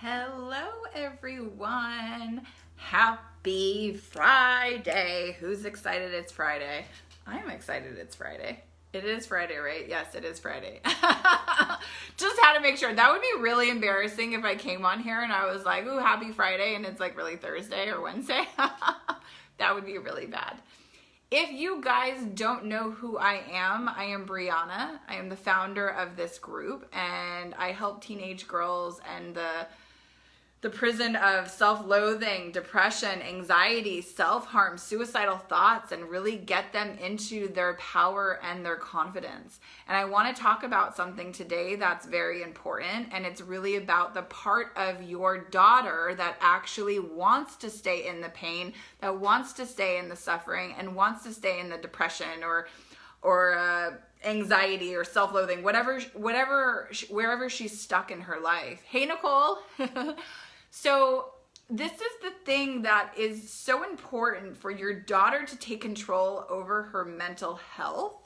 Hello, everyone. Happy Friday. Who's excited it's Friday? I'm excited it's Friday. It is Friday, right? Yes, it is Friday. Just had to make sure. That would be really embarrassing if I came on here and I was like, ooh, happy Friday, and it's like really Thursday or Wednesday. That would be really bad. If you guys don't know who I am Brianna. I am the founder of this group, and I help teenage girls and the prison of self-loathing, depression, anxiety, self-harm, suicidal thoughts, and really get them into their power and their confidence. And I want to talk about something today that's very important, and it's really about the part of your daughter that actually wants to stay in the pain, that wants to stay in the suffering, and wants to stay in the depression or anxiety or self-loathing, wherever she's stuck in her life. Hey, Nicole. So this is the thing that is so important for your daughter to take control over her mental health,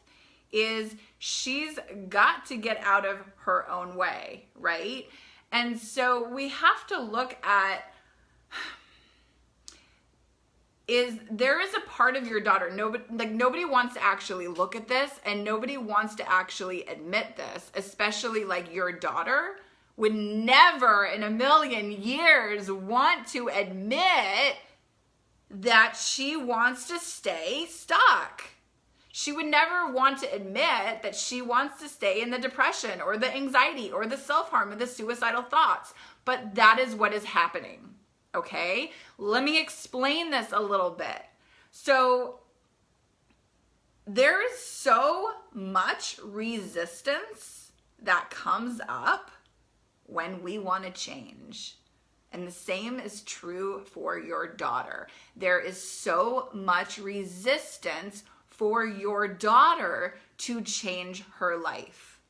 is she's got to get out of her own way, right? And so we have to look at, there is a part of your daughter, nobody wants to actually look at this, and nobody wants to actually admit this, especially like your daughter would never in a million years want to admit that she wants to stay stuck. She would never want to admit that she wants to stay in the depression or the anxiety or the self-harm or the suicidal thoughts. But that is what is happening, okay? Let me explain this a little bit. So there is so much resistance that comes up when we want to change. And the same is true for your daughter. There is so much resistance for your daughter to change her life.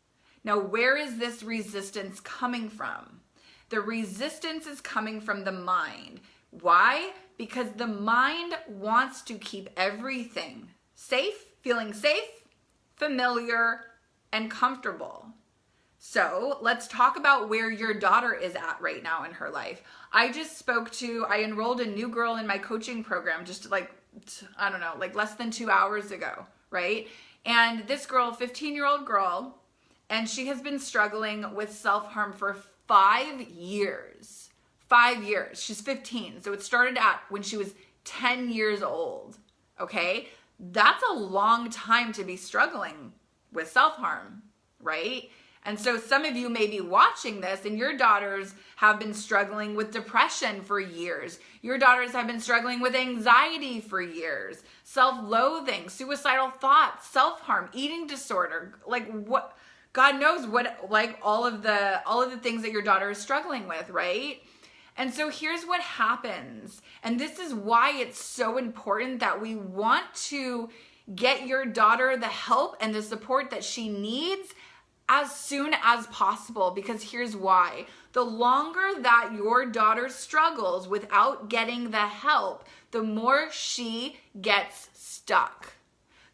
Now, where is this resistance coming from? The resistance is coming from the mind. Why? Because the mind wants to keep everything safe, feeling safe, familiar, and comfortable. So let's talk about where your daughter is at right now in her life. I enrolled a new girl in my coaching program just like less than 2 hours ago, right? And this girl, 15-year-old girl, and she has been struggling with self-harm for 5 years. 5 years. She's 15. So it started when she was 10 years old, okay? That's a long time to be struggling with self-harm, right? And so some of you may be watching this and your daughters have been struggling with depression for years. Your daughters have been struggling with anxiety for years, self-loathing, suicidal thoughts, self-harm, eating disorder, like what, God knows what, like all of the things that your daughter is struggling with, right? And so here's what happens. And this is why it's so important that we want to get your daughter the help and the support that she needs as soon as possible, because here's why. The longer that your daughter struggles without getting the help, the more she gets stuck.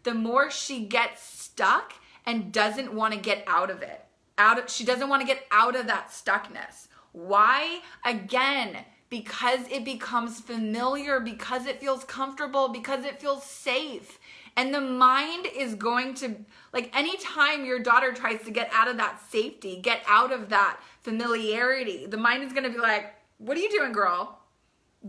The more she gets stuck and doesn't want to get out of it. She doesn't want to get out of that stuckness. Why? Again, because it becomes familiar, because it feels comfortable, because it feels safe. And the mind is going to, like, anytime your daughter tries to get out of that safety, get out of that familiarity, the mind is going to be like, what are you doing, girl?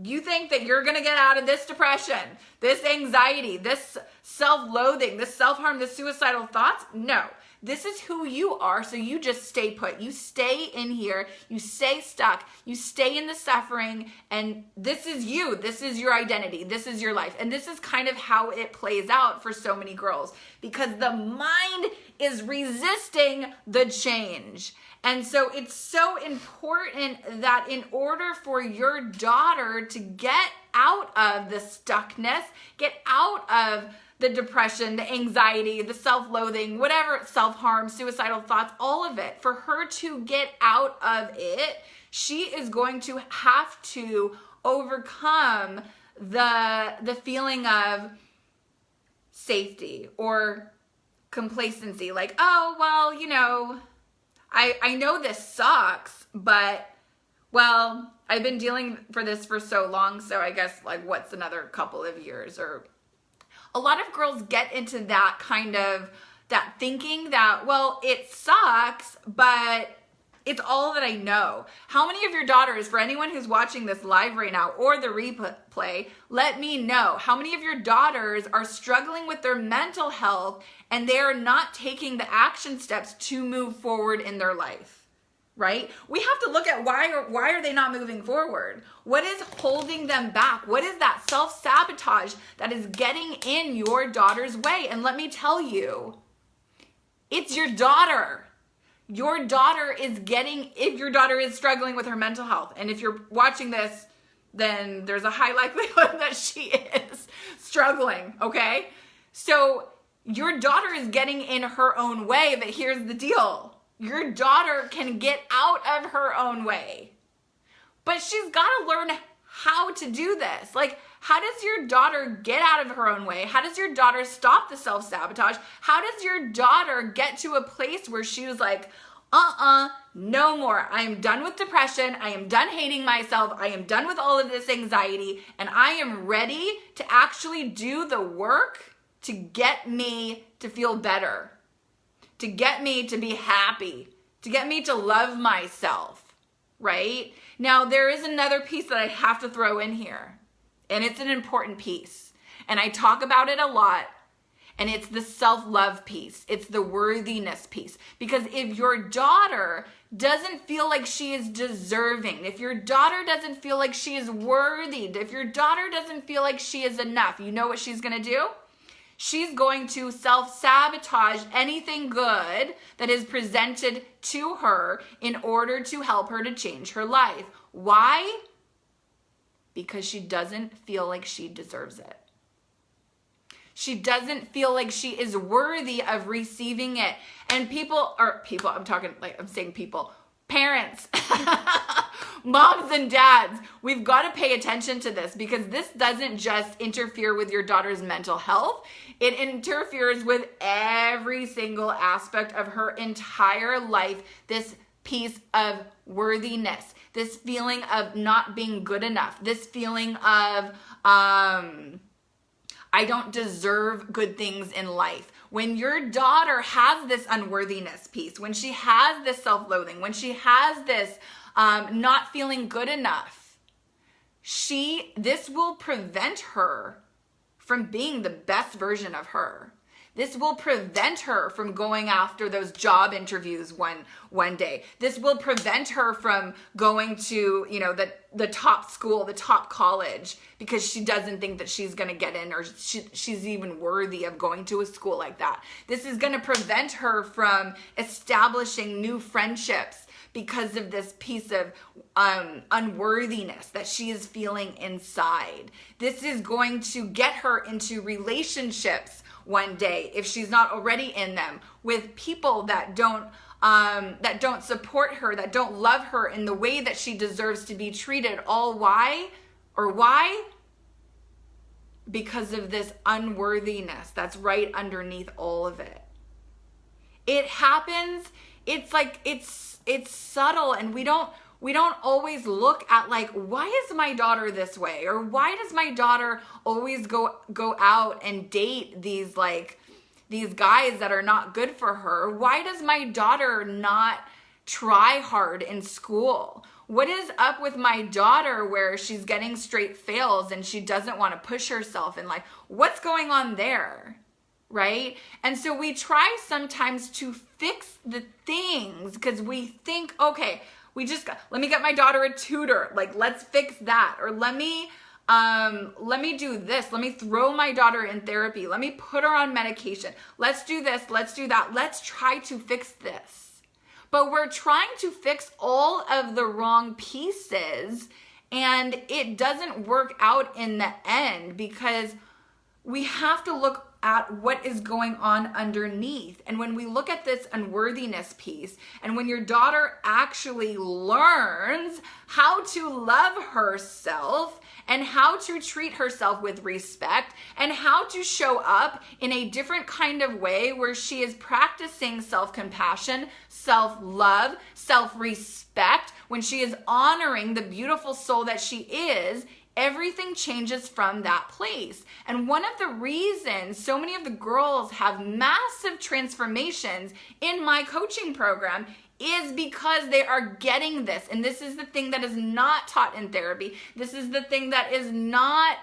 You think that you're going to get out of this depression, this anxiety, this self-loathing, this self-harm, this suicidal thoughts? No. This is who you are, so you just stay put. You stay in here, you stay stuck, you stay in the suffering, and this is you. This is your identity. This is your life. And this is kind of how it plays out for so many girls, because the mind is resisting the change. And so it's so important that in order for your daughter to get out of the stuckness, get out of the depression, the anxiety, the self-loathing, whatever, self-harm, suicidal thoughts, all of it, for her to get out of it, she is going to have to overcome the feeling of safety or complacency. Like, oh, well, I know this sucks, but Well, I've been dealing for this for so long, so I guess like what's another couple of years? Or a lot of girls get into that kind of that thinking that, well, it sucks, but it's all that I know. How many of your daughters, for anyone who's watching this live right now or the replay, let me know. How many of your daughters are struggling with their mental health and they are not taking the action steps to move forward in their life, right? We have to look at why are they not moving forward? What is holding them back? What is that self-sabotage that is getting in your daughter's way? And let me tell you, it's your daughter. Your daughter is if your daughter is struggling with her mental health, and if you're watching this, then there's a high likelihood that she is struggling, okay? So your daughter is getting in her own way, but here's the deal. Your daughter can get out of her own way, but she's got to learn how to do this. Like, how does your daughter get out of her own way? How does your daughter stop the self-sabotage? How does your daughter get to a place where she was like, no more. I am done with depression. I am done hating myself. I am done with all of this anxiety, and I am ready to actually do the work to get me to feel better, to get me to be happy, to get me to love myself, right? Now, there is another piece that I have to throw in here. And it's an important piece. And I talk about it a lot. And it's the self-love piece. It's the worthiness piece. Because if your daughter doesn't feel like she is deserving, if your daughter doesn't feel like she is worthy, if your daughter doesn't feel like she is enough, you know what she's going to do? She's going to self-sabotage anything good that is presented to her in order to help her to change her life. Why? Because she doesn't feel like she deserves it. She doesn't feel like she is worthy of receiving it. And parents, moms and dads, we've got to pay attention to this, because this doesn't just interfere with your daughter's mental health. It interferes with every single aspect of her entire life. This piece of worthiness, this feeling of not being good enough, this feeling of I don't deserve good things in life. When your daughter has this unworthiness piece, when she has this self-loathing, when she has this not feeling good enough, this will prevent her from being the best version of her. This will prevent her from going after those job interviews one day. This will prevent her from going to, the top school, the top college, because she doesn't think that she's going to get in, or she's even worthy of going to a school like that. This is going to prevent her from establishing new friendships because of this piece of unworthiness that she is feeling inside. This is going to get her into relationships one day, if she's not already in them, with people that don't support her, that don't love her in the way that she deserves to be treated. All why? Because of this unworthiness that's right underneath all of it. It happens. It's like it's subtle, and we don't always look at, like, why is my daughter this way? Or why does my daughter always go out and date these guys that are not good for her? Why does my daughter not try hard in school? What is up with my daughter where she's getting straight fails and she doesn't want to push herself in life? What's going on there? Right? And so we try sometimes to fix the things because we think, okay, let me get my daughter a tutor. Like, let's fix that. Or let me do this. Let me throw my daughter in therapy. Let me put her on medication. Let's do this. Let's do that. Let's try to fix this. But we're trying to fix all of the wrong pieces, and it doesn't work out in the end, because we have to look at what is going on underneath. And when we look at this unworthiness piece, and when your daughter actually learns how to love herself and how to treat herself with respect and how to show up in a different kind of way where she is practicing self-compassion, self-love, self-respect, when she is honoring the beautiful soul that she is, everything changes from that place. And one of the reasons so many of the girls have massive transformations in my coaching program is because they are getting this. And this is the thing that is not taught in therapy. This is the thing that is not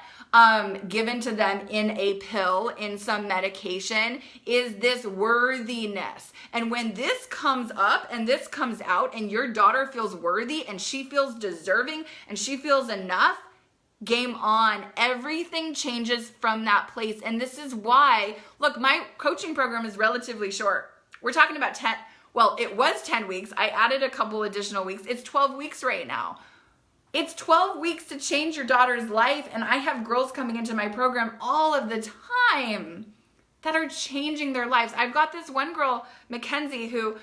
given to them in a pill, in some medication, is this worthiness. And when this comes up and this comes out and your daughter feels worthy and she feels deserving and she feels enough, game on. Everything changes from that place. And this is why, look, my coaching program is relatively short. We're talking about it was 10 weeks. I added a couple additional weeks. It's 12 weeks right now. It's 12 weeks to change your daughter's life. And I have girls coming into my program all of the time that are changing their lives. I've got this one girl, Mackenzie, who,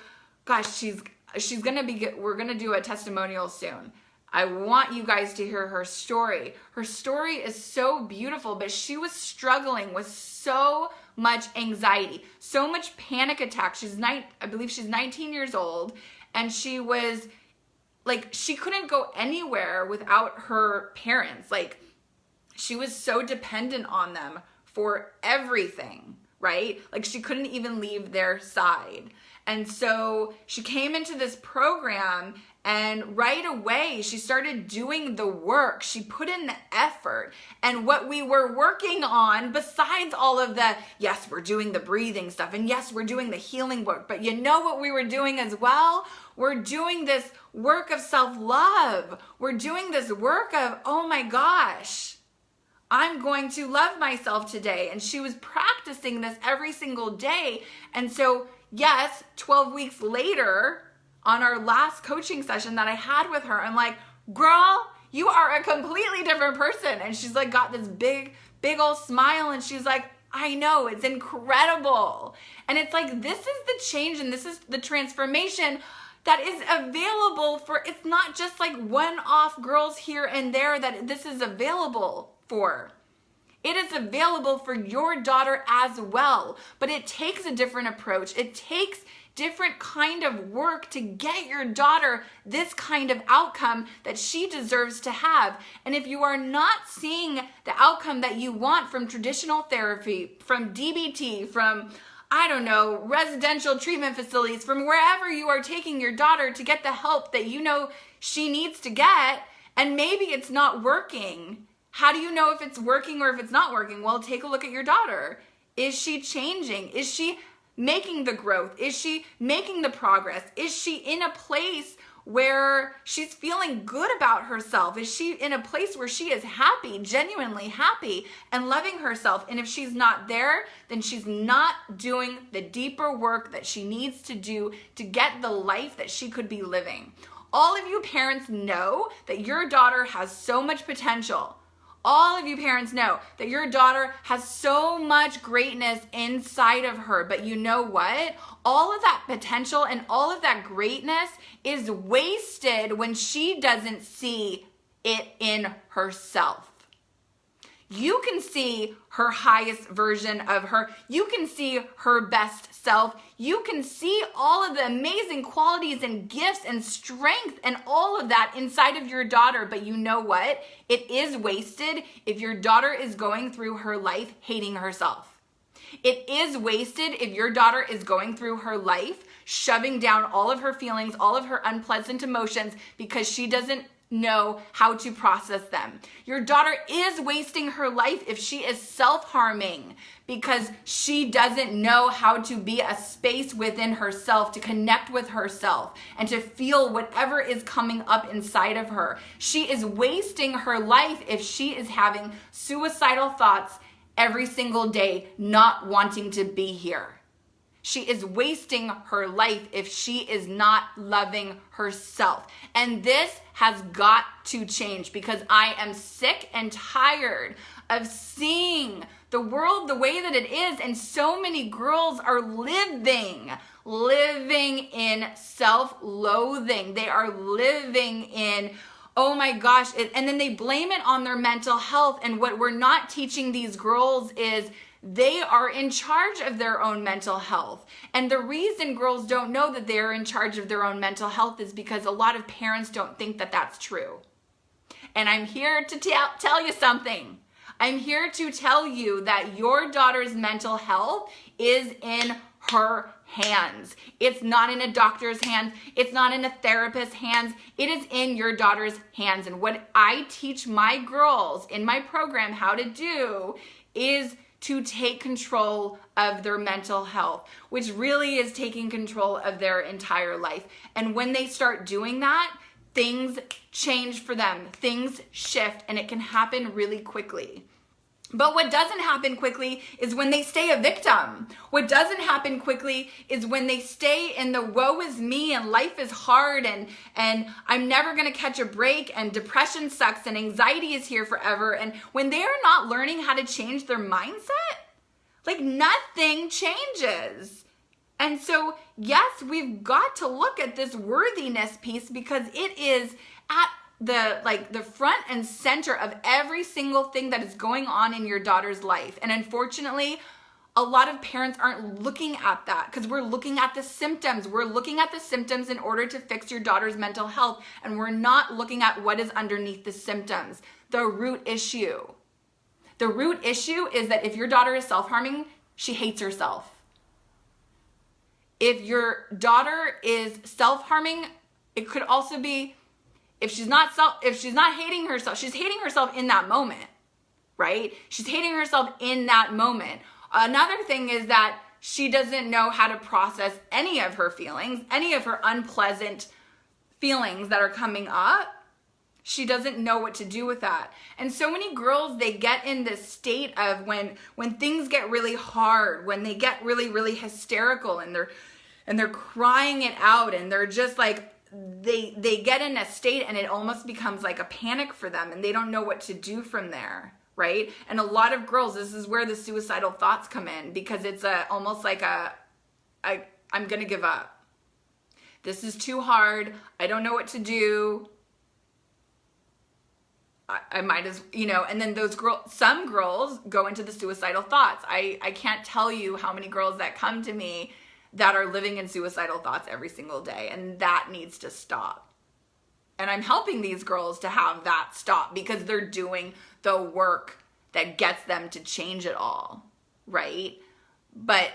gosh, we're going to do a testimonial soon. I want you guys to hear her story. Her story is so beautiful, but she was struggling with so much anxiety, so much panic attacks. I believe she's 19 years old, and she was like, she couldn't go anywhere without her parents. Like, she was so dependent on them for everything, right? Like, she couldn't even leave their side. And so she came into this program, and right away she started doing the work. She put in the effort. And what we were working on, besides all of the, yes, we're doing the breathing stuff, and yes, we're doing the healing work, but you know what we were doing as well? We're doing this work of self-love. We're doing this work of, oh my gosh, I'm going to love myself today. And she was practicing this every single day. And so, yes, 12 weeks later, on our last coaching session that I had with her, I'm like, girl, you are a completely different person. And she's like, got this big old smile. And she's like, I know, it's incredible. And it's like, this is the change and this is the transformation that is available for, it's not just like one-off girls here and there that this is available for. It is available for your daughter as well, but it takes a different approach. It takes different kind of work to get your daughter this kind of outcome that she deserves to have. And if you are not seeing the outcome that you want from traditional therapy, from DBT, from, I don't know, residential treatment facilities, from wherever you are taking your daughter to get the help that you know she needs to get, and maybe it's not working, how do you know if it's working or if it's not working? Well, take a look at your daughter. Is she changing? Is she making the growth? Is she making the progress? Is she in a place where she's feeling good about herself? Is she in a place where she is happy, genuinely happy, and loving herself? And if she's not there, then she's not doing the deeper work that she needs to do to get the life that she could be living. All of you parents know that your daughter has so much potential. All of you parents know that your daughter has so much greatness inside of her, but you know what? All of that potential and all of that greatness is wasted when she doesn't see it in herself. You can see her highest version of her. You can see her best self. You can see all of the amazing qualities and gifts and strength and all of that inside of your daughter. But you know what? It is wasted if your daughter is going through her life hating herself. It is wasted if your daughter is going through her life shoving down all of her feelings, all of her unpleasant emotions because she doesn't know how to process them. Your daughter is wasting her life if she is self-harming because she doesn't know how to be a space within herself to connect with herself and to feel whatever is coming up inside of her. She is wasting her life if she is having suicidal thoughts every single day, not wanting to be here. She is wasting her life if she is not loving herself. And this has got to change because I am sick and tired of seeing the world the way that it is. And so many girls are living in self-loathing. They are living in, oh my gosh, and then they blame it on their mental health. And what we're not teaching these girls is They are in charge of their own mental health. And the reason girls don't know that they're in charge of their own mental health is because a lot of parents don't think that that's true. And I'm here to tell you something. I'm here to tell you that your daughter's mental health is in her hands. It's not in a doctor's hands. It's not in a therapist's hands. It is in your daughter's hands. And what I teach my girls in my program how to do is to take control of their mental health, which really is taking control of their entire life. And when they start doing that, things change for them, things shift, and it can happen really quickly. But what doesn't happen quickly is when they stay a victim. What doesn't happen quickly is when they stay in the woe is me and life is hard and I'm never gonna catch a break and depression sucks and anxiety is here forever. And when they are not learning how to change their mindset, like nothing changes. And so, yes, we've got to look at this worthiness piece because it is at the front and center of every single thing that is going on in your daughter's life. And unfortunately, a lot of parents aren't looking at that because we're looking at the symptoms. We're looking at the symptoms in order to fix your daughter's mental health. And we're not looking at what is underneath the symptoms, the root issue. The root issue is that if your daughter is self-harming, she hates herself. If your daughter is self-harming, it could also be if she's not hating herself, she's hating herself in that moment, right? She's hating herself in that moment. Another thing is that she doesn't know how to process any of her feelings, any of her unpleasant feelings that are coming up. She doesn't know what to do with that. And so many girls, they get in this state of when things get really hard, when they get really, really hysterical and they're crying it out and they're just like, they get in a state and it almost becomes like a panic for them and they don't know what to do from there, right? And a lot of girls, this is where the suicidal thoughts come in because it's almost like I'm gonna give up. This is too hard. I don't know what to do. I might as, and then some girls go into the suicidal thoughts. I can't tell you how many girls that come to me that are living in suicidal thoughts every single day, and that needs to stop. And I'm helping these girls to have that stop because they're doing the work that gets them to change it all, right? But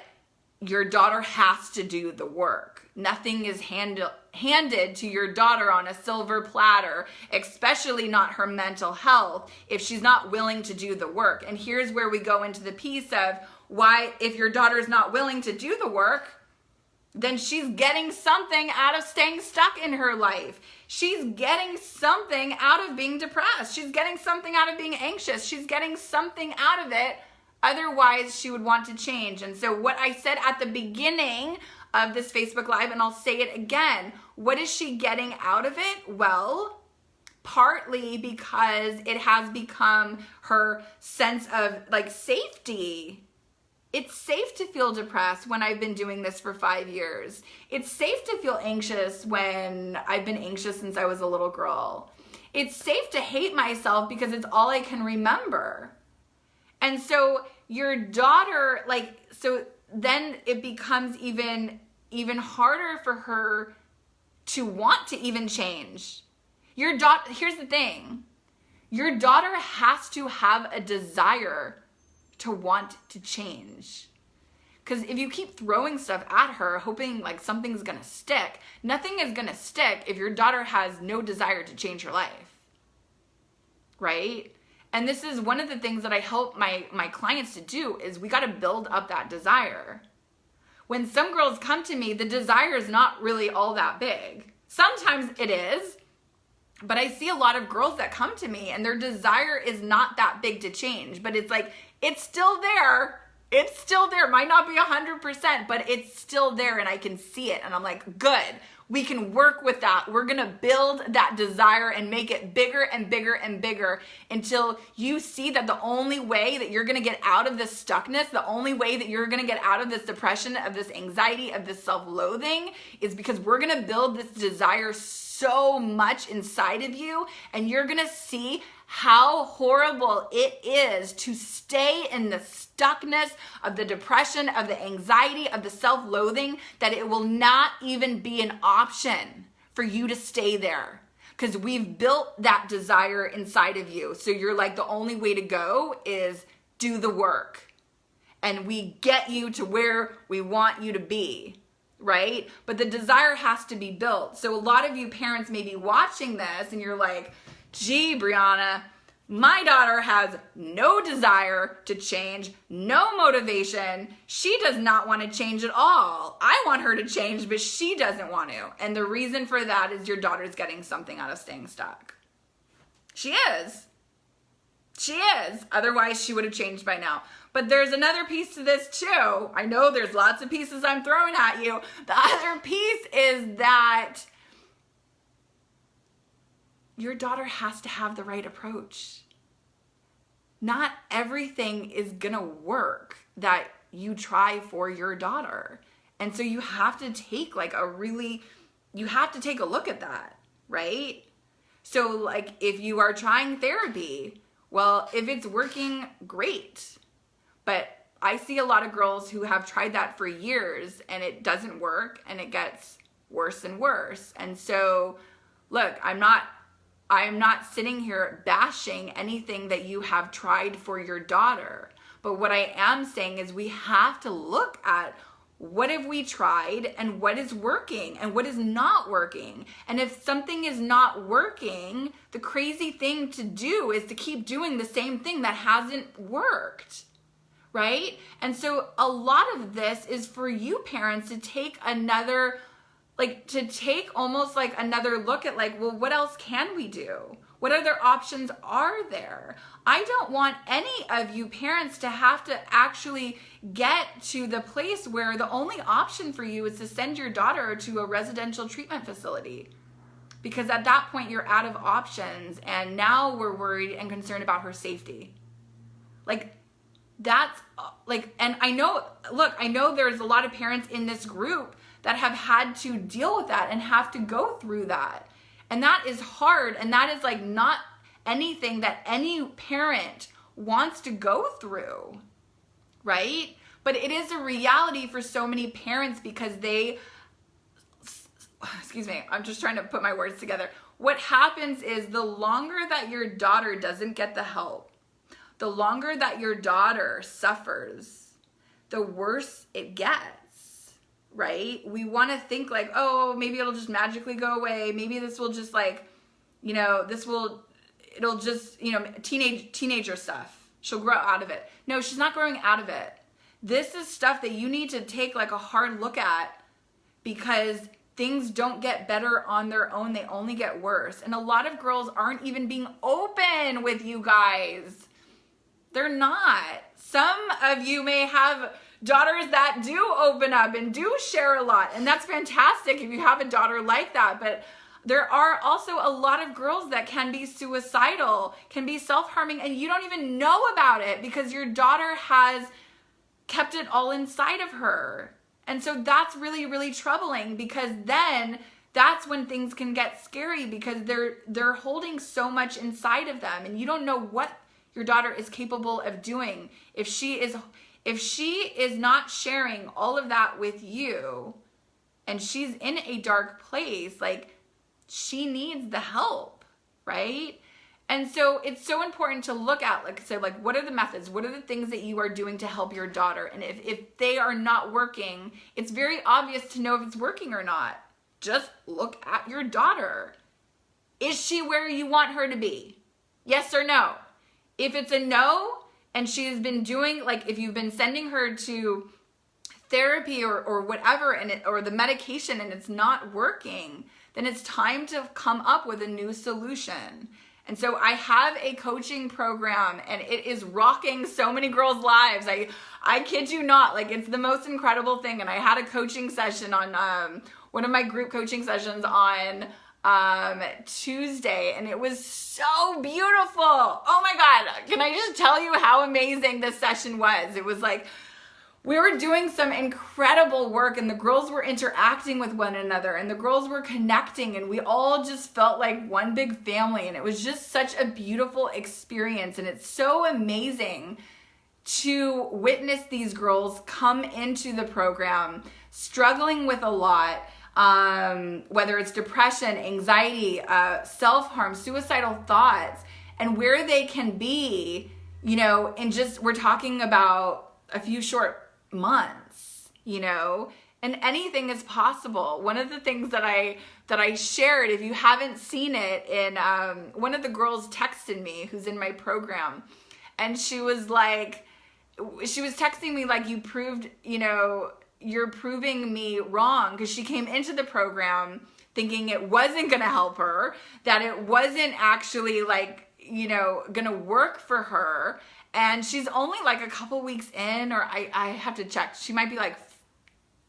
your daughter has to do the work. Nothing is handed to your daughter on a silver platter, especially not her mental health, if she's not willing to do the work. And here's where we go into the piece of why, if your daughter's not willing to do the work, then she's getting something out of staying stuck in her life. She's getting something out of being depressed. She's getting something out of being anxious. She's getting something out of it. Otherwise, she would want to change. And so what I said at the beginning of this Facebook Live, and I'll say it again, what is she getting out of it? Well, partly because it has become her sense of like safety. It's safe to feel depressed when I've been doing this for 5 years. It's safe to feel anxious when I've been anxious since I was a little girl. It's safe to hate myself because it's all I can remember. And so your daughter, so then it becomes even harder for her to want to even change. Your daughter, here's the thing. Your daughter has to have a desire to want to change. Because if you keep throwing stuff at her, hoping like something's gonna stick, nothing is gonna stick if your daughter has no desire to change her life, right? And this is one of the things that I help my clients to do is we gotta build up that desire. When some girls come to me, the desire is not really all that big. Sometimes it is, but I see a lot of girls that come to me and their desire is not that big to change, but it's like, it's still there. It's still there. It might not be 100%, but it's still there and I can see it. And I'm like, good, we can work with that. We're going to build that desire and make it bigger and bigger and bigger until you see that the only way that you're going to get out of this stuckness, the only way that you're going to get out of this depression, of this anxiety, of this self-loathing is because we're going to build this desire so much inside of you, and you're gonna see how horrible it is to stay in the stuckness of the depression, of the anxiety, of the self-loathing, that it will not even be an option for you to stay there. Because we've built that desire inside of you. So you're like, the only way to go is do the work. And we get you to where we want you to be, right? But the desire has to be built. So a lot of you parents may be watching this and you're like, gee, Brianna, my daughter has no desire to change, no motivation. She does not want to change at all. I want her to change, but she doesn't want to. And the reason for that is your daughter's getting something out of staying stuck. She is. She is. Otherwise, she would have changed by now. But there's another piece to this too. I know there's lots of pieces I'm throwing at you. The other piece is that your daughter has to have the right approach. Not everything is gonna work that you try for your daughter. And so you have to take you have to take a look at that, right? So like if you are trying therapy, well, if it's working, great. But I see a lot of girls who have tried that for years and it doesn't work and it gets worse and worse. And so look, I'm not sitting here bashing anything that you have tried for your daughter. But what I am saying is we have to look at what have we tried and what is working and what is not working. And if something is not working, the crazy thing to do is to keep doing the same thing that hasn't worked, right? And so a lot of this is for you parents to take almost like another look at like, well, what else can we do? What other options are there? I don't want any of you parents to have to actually get to the place where the only option for you is to send your daughter to a residential treatment facility. Because at that point you're out of options and now we're worried and concerned about her safety. Like that's like, and I know there's a lot of parents in this group that have had to deal with that and have to go through that. And that is hard. And that is like not anything that any parent wants to go through, right? But it is a reality for so many parents because I'm just trying to put my words together. What happens is the longer that your daughter doesn't get the help, the longer that your daughter suffers, the worse it gets. Right? We want to think like, oh, maybe it'll just magically go away. Maybe this will just like, it'll just, teenager stuff. She'll grow out of it. No, she's not growing out of it. This is stuff that you need to take like a hard look at because things don't get better on their own. They only get worse. And a lot of girls aren't even being open with you guys. They're not. Some of you may have daughters that do open up and do share a lot, and that's fantastic if you have a daughter like that. But there are also a lot of girls that can be suicidal, can be self-harming, and you don't even know about it because your daughter has kept it all inside of her. And so that's really, really troubling because then that's when things can get scary because they're holding so much inside of them and you don't know what your daughter is capable of doing. If she is not sharing all of that with you and she's in a dark place, like she needs the help, right? And so it's so important to look at, like I said, like what are the methods? What are the things that you are doing to help your daughter? And if they are not working, it's very obvious to know if it's working or not. Just look at your daughter. Is she where you want her to be? Yes or no? If it's a no, and she's been doing, like if you've been sending her to therapy or whatever, or the medication and it's not working, then it's time to come up with a new solution. And so I have a coaching program and it is rocking so many girls' lives. I kid you not, like it's the most incredible thing. And I had a coaching session on one of my group coaching sessions on Tuesday, and it was so beautiful. Oh my God. Can I just tell you how amazing this session was? It was like, we were doing some incredible work, and the girls were interacting with one another, and the girls were connecting, and we all just felt like one big family, and it was just such a beautiful experience. And it's so amazing to witness these girls come into the program struggling with a lot, whether it's depression, anxiety, self-harm, suicidal thoughts, and where they can be, you know, in just, we're talking about a few short months, you know, and anything is possible. One of the things that I shared, if you haven't seen it, in one of the girls texted me who's in my program, and she was texting me like, you proved, you know, you're proving me wrong, because she came into the program thinking it wasn't going to help her, that it wasn't actually like, you know, going to work for her. And she's only like a couple weeks in, or I have to check. She might be like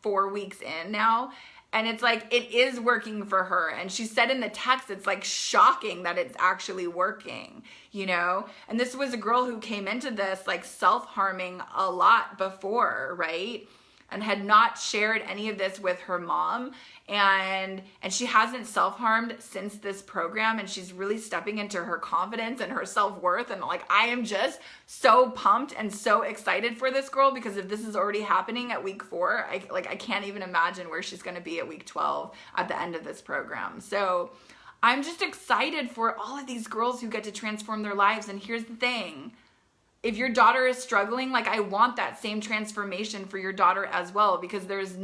4 weeks in now. And it's like, it is working for her. And she said in the text, it's like shocking that it's actually working, you know? And this was a girl who came into this like self-harming a lot before, right? And had not shared any of this with her mom. And she hasn't self-harmed since this program, and she's really stepping into her confidence and her self-worth. And like, I am just so pumped and so excited for this girl, because if this is already happening at week 4, I can't even imagine where she's gonna be at week 12 at the end of this program. So I'm just excited for all of these girls who get to transform their lives. And here's the thing. If your daughter is struggling, like, I want that same transformation for your daughter as well, because there's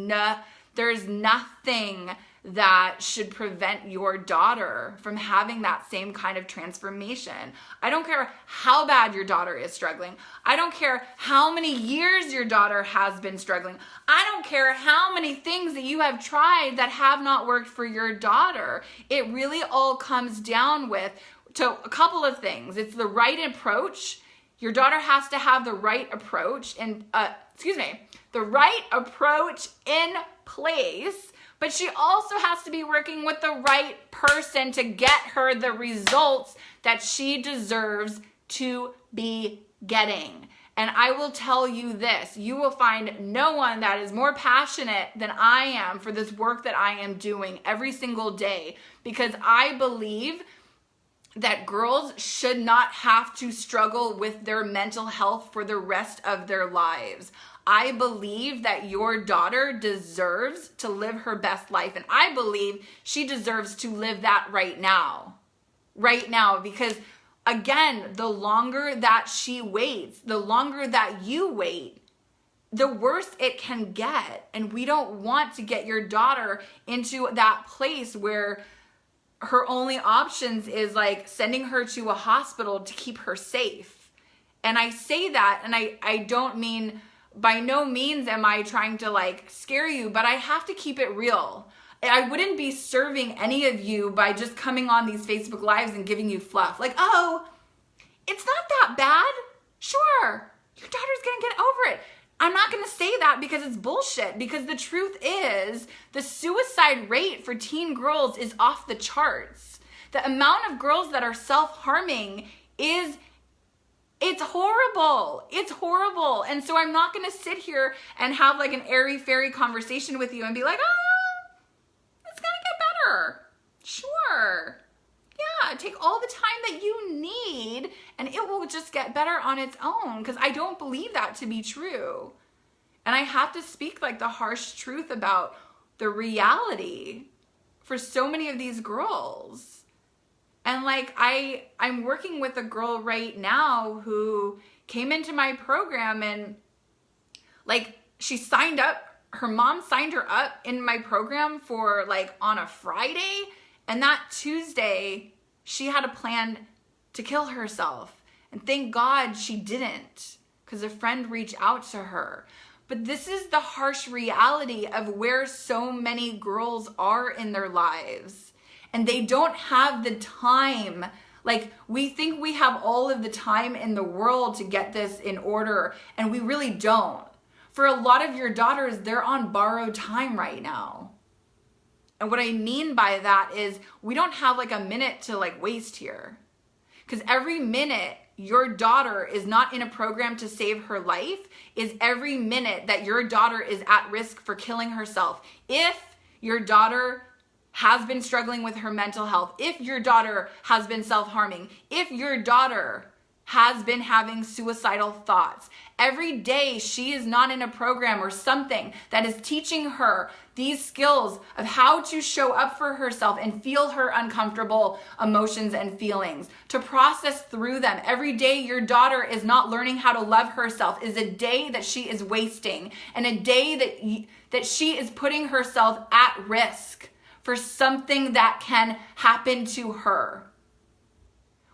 nothing that should prevent your daughter from having that same kind of transformation. I don't care how bad your daughter is struggling. I don't care how many years your daughter has been struggling. I don't care how many things that you have tried that have not worked for your daughter. It really all comes down to a couple of things. It's the right approach. Your daughter has to have the right approach the right approach in place, but she also has to be working with the right person to get her the results that she deserves to be getting. And I will tell you this, you will find no one that is more passionate than I am for this work that I am doing every single day, because I believe that girls should not have to struggle with their mental health for the rest of their lives. I believe that your daughter deserves to live her best life, and I believe she deserves to live that right now, because again, the longer that she waits, the longer that you wait, the worse it can get. And we don't want to get your daughter into that place where her only options is like sending her to a hospital to keep her safe. And I say that, and I don't mean, by no means am I trying to like scare you, but I have to keep it real. I wouldn't be serving any of you by just coming on these Facebook Lives and giving you fluff. Like, oh, it's not that bad. Sure, your daughter's gonna get over it. I'm not going to say that because it's bullshit, because the truth is the suicide rate for teen girls is off the charts. The amount of girls that are self-harming it's horrible. It's horrible. And so I'm not going to sit here and have like an airy-fairy conversation with you and be like, oh, it's going to get better. Sure. Yeah, take all the time that you need and it will just get better on its own, because I don't believe that to be true. And I have to speak like the harsh truth about the reality for so many of these girls. And like I'm working with a girl right now who came into my program, and like she signed up, her mom signed her up in my program for like on a Friday, and that Tuesday she had a plan to kill herself. And thank God she didn't, because a friend reached out to her. But this is the harsh reality of where so many girls are in their lives. And they don't have the time. Like, we think we have all of the time in the world to get this in order, and we really don't. For a lot of your daughters, they're on borrowed time right now. And what I mean by that is we don't have like a minute to like waste here. Because every minute your daughter is not in a program to save her life is every minute that your daughter is at risk for killing herself. If your daughter has been struggling with her mental health, if your daughter has been self-harming, if your daughter has been having suicidal thoughts, every day she is not in a program or something that is teaching her these skills of how to show up for herself and feel her uncomfortable emotions and feelings, to process through them. Every day your daughter is not learning how to love herself is a day that she is wasting, and a day that she is putting herself at risk for something that can happen to her,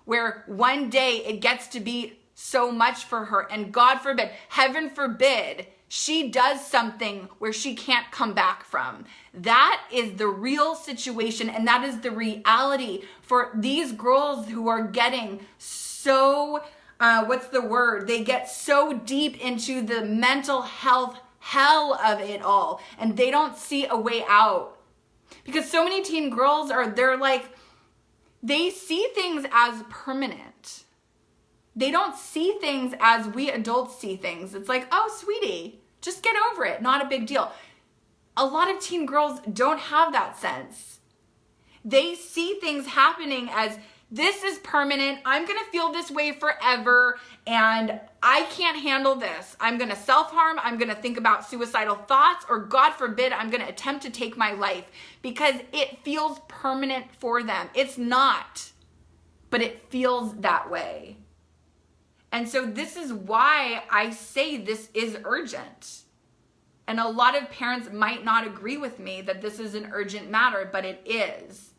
where one day it gets to be so much for her, and God forbid, heaven forbid, she does something where she can't come back from. That is the real situation, and that is the reality for these girls who are getting so, they get so deep into the mental health hell of it all, and they don't see a way out. Because so many teen girls they see things as permanent. They don't see things as we adults see things. It's like, oh, sweetie, just get over it. Not a big deal. A lot of teen girls don't have that sense. They see things happening as, this is permanent. I'm going to feel this way forever, and I can't handle this. I'm going to self-harm. I'm going to think about suicidal thoughts, or God forbid, I'm going to attempt to take my life because it feels permanent for them. It's not, but it feels that way. And so this is why I say this is urgent. And a lot of parents might not agree with me that this is an urgent matter, but it is.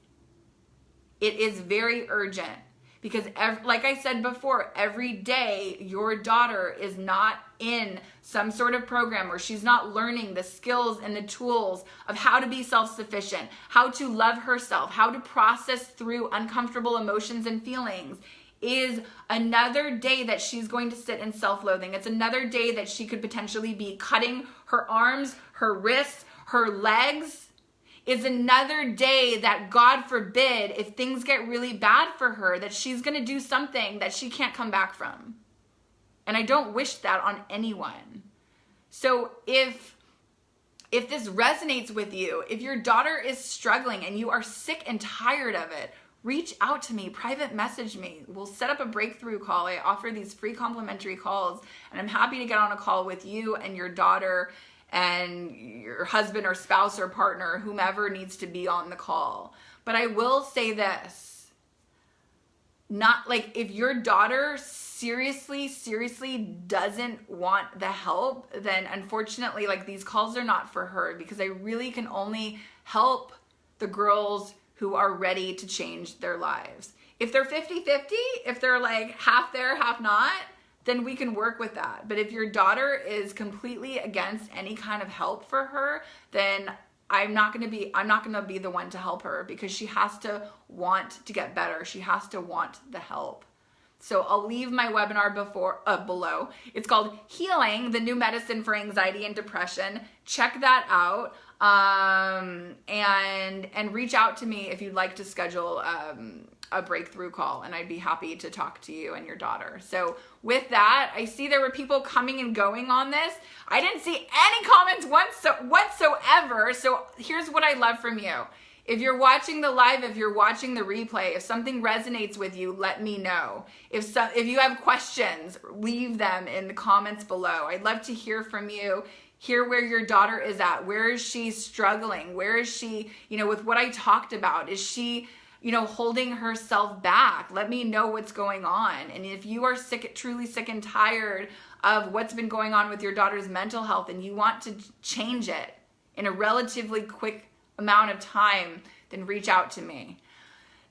It is very urgent because, like I said before, every day your daughter is not in some sort of program where she's not learning the skills and the tools of how to be self-sufficient, how to love herself, how to process through uncomfortable emotions and feelings, is another day that she's going to sit in self-loathing. It's another day that she could potentially be cutting her arms, her wrists, her legs. Is another day that, God forbid, if things get really bad for her, that she's going to do something that she can't come back from. And I don't wish that on anyone. So if this resonates with you, if your daughter is struggling and you are sick and tired of it, reach out to me, private message me. We'll set up a breakthrough call. I offer these free complimentary calls, and I'm happy to get on a call with you and your daughter and your husband or spouse or partner, whomever needs to be on the call. But I will say this, if your daughter seriously doesn't want the help, then unfortunately, these calls are not for her, because I really can only help the girls who are ready to change their lives. If they're 50-50, if they're half there, half not, then we can work with that. But if your daughter is completely against any kind of help for her, then I'm not going to be the one to help her, because she has to want to get better. She has to want the help. So I'll leave my webinar below. It's called Healing, the New Medicine for Anxiety and Depression. Check that out. And reach out to me if you'd like to schedule a breakthrough call, and I'd be happy to talk to you and your daughter. So with that, I see there were people coming and going on this. I didn't see any comments whatsoever. So here's what I love from you. If you're watching the live, if you're watching the replay, if something resonates with you, let me know. If you have questions, leave them in the comments below. I'd love to hear from you. Hear where your daughter is at. Where is she struggling? Where is she, with what I talked about? Is she, holding herself back? Let me know what's going on. And if you are truly sick and tired of what's been going on with your daughter's mental health and you want to change it in a relatively quick amount of time, then reach out to me.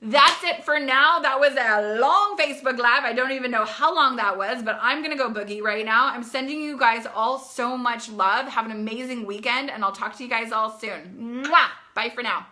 That's it for now. That was a long Facebook Live. I don't even know how long that was, but I'm going to go boogie right now. I'm sending you guys all so much love. Have an amazing weekend, and I'll talk to you guys all soon. Mwah! Bye for now.